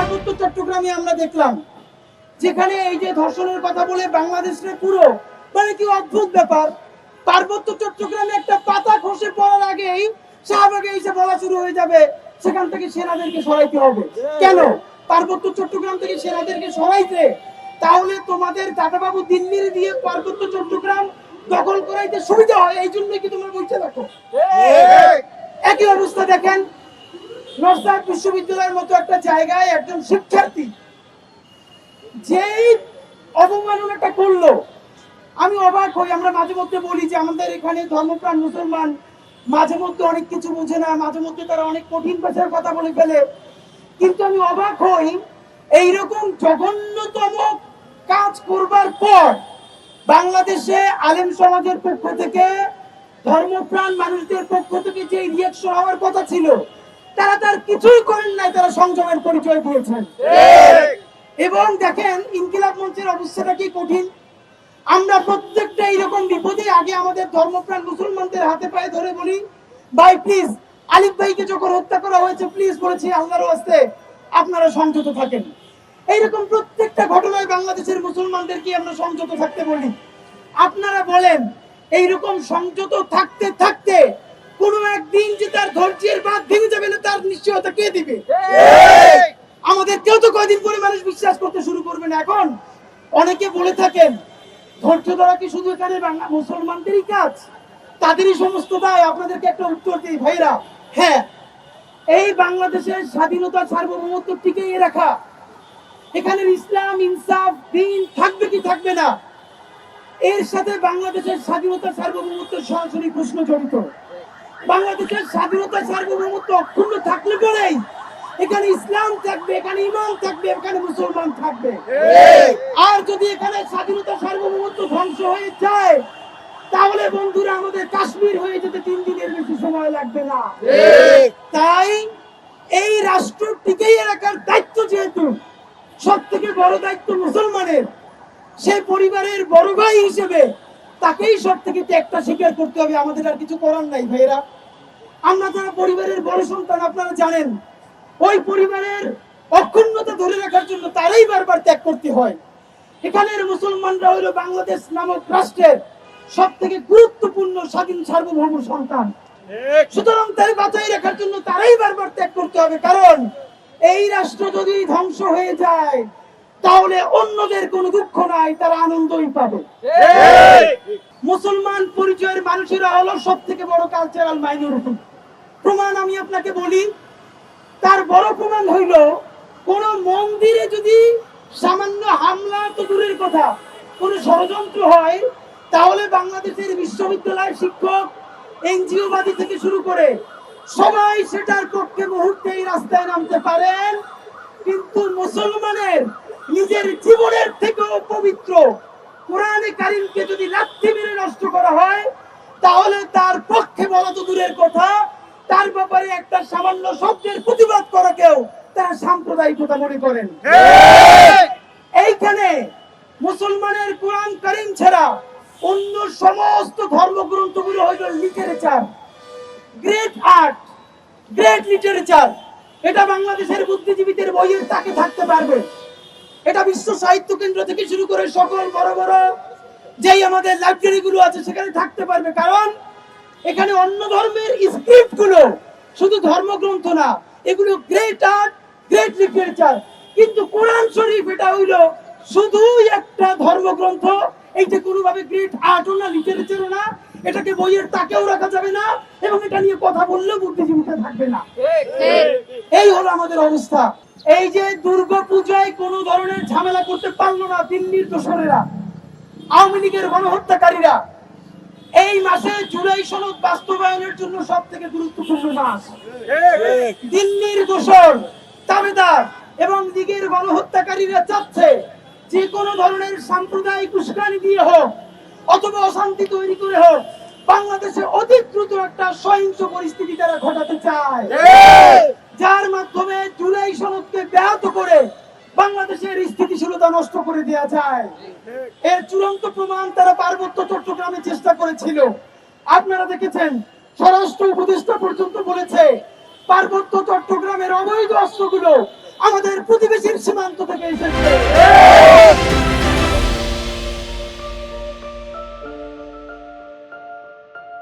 পার্বত্য চট্টগ্রামে আমরা দেখলাম, যেখানে এই যে ধর্ষণের কথা বলে বাংলাদেশের পুরো মানে কি অদ্ভুত ব্যাপার, পার্বত্য চট্টগ্রামে একটা পাতা খসে পড়ার আগেই শাহবাগে এসে বলা শুরু হয়ে যাবে সেখান থেকে সেনাদেরকে সরাইতে হবে। কেন পার্বত্য চট্টগ্রাম থেকে সেনাদেরকে সরাইতে? তাহলে তোমাদের দাদাবাবু দিল্লির দিয়ে পার্বত্য চট্টগ্রাম দখল করাইতে সুবিধা হয়, এই জন্যই কি তোমরা বলতে থাকো। একই অবস্থা দেখেন নর্থ বিশ্ববিদ্যালয়ের মতো একটা জায়গায় একজন শিক্ষার্থী যেই অবমাননাটা করলো, আমি অবাক হই। আমরা মাঝে মধ্যে বলি যে আমাদের এখানে ধর্মপ্রাণ মুসলমান মাঝে মধ্যে অনেক কিছু বোঝে না, মাঝে মধ্যে তারা অনেক কঠিন ভাষার কথা বলে ফেলে, কিন্তু আমি অবাক হই এইরকম জঘন্যতম কাজ করবার পর বাংলাদেশে আলেম সমাজের পক্ষ থেকে, ধর্মপ্রাণ মানুষদের পক্ষ থেকে যে রিঅ্যাকশন হওয়ার কথা ছিল তারা তার কিছুই করেন নাই, তারা সংযমের পরিচয় দিয়েছেন। এবং দেখেন ইনকিলাব মঞ্চের অবস্থাটা কি কঠিন। আমরা প্রত্যেকটা এইরকম বিপদে আগে আমাদের ধর্মপ্রাণ মুসলমানদের হাতে পায়ে ধরে বলি, ভাই প্লিজ, আলিফ ভাইকে যখন হত্যা করা হয়েছে প্লিজ বলেছি আল্লাহর ওয়াস্তে আপনারা সংযত থাকেন। এইরকম প্রত্যেকটা ঘটনায় বাংলাদেশের মুসলমানদেরকে আমরা সংযত থাকতে বলি। আপনারা বলেন এইরকম সংযত থাকতে থাকতে কোনো একদিন যে তার ধৈর্যের বাঁধ ভেঙে যাবে না, তার নিশ্চয়তা কে দিবে? আমাদের কেউ তো কয়দিন পরে মানুষ বিশ্বাস করতে শুরু করবে না। এখন অনেকে বলে থাকেন ধৈর্য ধরা কি শুধু এখানে বাংলা মুসলমানদেরই কাজ, তাদেরই সমস্ত দায়? আপনাদেরকে একটা উত্তর দিই ভাইরা, হ্যাঁ, এই বাংলাদেশের স্বাধীনতা সার্বভৌমত্ব টিকিয়ে রাখা, এখানে ইসলাম ইনসাফ দ্বীন থাকবে কি থাকবে না, এর সাথে বাংলাদেশের স্বাধীনতা সার্বভৌমত্ব সরাসরি প্রশ্ন জড়িত। বাংলাদেশের স্বাধীনতা সার্বভৌমত্ব অক্ষুণ্ণ থাকলে পরেই এখানে ইসলাম থাকবে, এখানে ইমান থাকবে, এখানে মুসলমান থাকবে। আর যদি এখানে স্বাধীনতা সার্বভৌমত্ব ধ্বংস হয়ে যায় তাহলে বন্ধুরা আমাদের কাশ্মীর হয়ে যেতে 3 দিনের বেশি সময় লাগবে না। তাই এই রাষ্ট্র টিকিয়ে রাখার দায়িত্ব যেহেতু সব থেকে বড় দায়িত্ব মুসলমানের, সেই পরিবারের বড় ভাই হিসেবে তাকেই সব থেকে ত্যাগটা স্বীকার করতে হবে। আমাদের আর কিছু করার নাই ভাইরা। আমরা যারা পরিবারের বড় সন্তান, আপনারা জানেন ওই পরিবারের অক্ষুণ্ণতা ধরে রাখার জন্য তারাই বারবার ত্যাগ করতে হয়। এখানের মুসলমানরা হলো বাংলাদেশ নামক রাষ্ট্রের সব থেকে গুরুত্বপূর্ণ স্বাধীন সার্বভৌম সন্তান। সুতরাং তাই বাঁচাই রাখার জন্য তারাই বারবার ত্যাগ করতে হবে, কারণ এই রাষ্ট্র যদি ধ্বংস হয়ে যায় তাহলে অন্যদের কোনো দুঃখ নাই, তারা আনন্দই পাবে। মুসলমান পরিচয়ের মানুষেরা হলো সব থেকে বড় কালচারাল মাইনরিটি। প্রমাণ আমি আপনাকে বলি, তার বড় প্রমাণ হইল কোন মন্দিরে যদি সামান্য হামলা তো দূরের কথা, কোন ষড়যন্ত্র হয় তাহলে বাংলাদেশের বিশ্ববিদ্যালয়ের শিক্ষক, এনজিওবাদী থেকে শুরু করে সবাই সেটার পক্ষে মুহূর্তেই রাস্তায় নামতে পারেন। কিন্তু মুসলমানের নিজের জীবনের থেকেও পবিত্র কোরআনে কারিমকে যদি লাথি মেরে নষ্ট করা হয় তাহলে তার পক্ষে বলা তো দূরের কথা, তার ব্যাপারে একটা সামান্য শব্দের প্রতিবাদ করাকেও তারা সাম্প্রদায়িকতা মনে করেন। এইখানে মুসলমানের কোরআন কারিম ছাড়া অন্য সমস্ত ধর্মগ্রন্থগুলো হইল literature, great art, great literature. এটা বাংলাদেশের বুদ্ধিজীবীদের বইয়ের তাকে থাকতে পারবে, এটা বিশ্ব সাহিত্য কেন্দ্র থেকে শুরু করে সকল বড় বড় যেই আমাদের লাইব্রেরি গুলো আছে সেখানে থাকতে পারবে, কারণ এখানে অন্য ধর্মের স্ক্রিপ্ট গুলো শুধু ধর্মগ্রন্থ না, এগুলো গ্রেট আর্ট, গ্রেট লিটারেচার। কিন্তু কোরআন শরীফ এটা হইল শুধু একটা ধর্মগ্রন্থ, এইটা কোনোভাবে গ্রেট আর্টও না, লিটারেচারও না, এটাকে বইয়ের তাকেও রাখা যাবে না, এবং এটা নিয়ে কথা বললেও বুদ্ধিজীবীতে থাকবে না। এই হলো আমাদের অবস্থা। এই যে দুর্গাপূজায় কোনো ধরনের ঝামেলা করতে পারলো না দিল্লির দোসরেরা, আওয়ামী লীগের গণহত্যাকারীরা, এই মাসে জুলাই সনদ বাস্তবায়নের জন্য সব থেকে গুরুত্বপূর্ণ মাস। দিল্লির দোসর, দাবিদার এবং লীগের গণহত্যাকারীরা চাচ্ছে যে কোনো ধরনের সাম্প্রদায়িক উস্কানি দিয়ে হোক অথবা অশান্তি তৈরি করে হোক বাংলাদেশে অতি দ্রুত একটা সহিংস পরিস্থিতি তারা ঘটাতে চায়, যার মাধ্যমে জুলাই সনদকে ব্যাহত করে বাংলাদেশের স্থিতিশীলতা নষ্ট করে দেওয়া যায়। এর চূড়ান্ত প্রমাণ তারা পার্বত্য চট্টগ্রামে চেষ্টা করেছিল। আপনারা দেখেছেন স্বরাষ্ট্র উপদেষ্টা পর্যন্ত বলেছে পার্বত্য চট্টগ্রামের অবৈধ অস্ত্রগুলো আমাদের প্রতিবেশীর সীমান্ত থেকে এসেছে।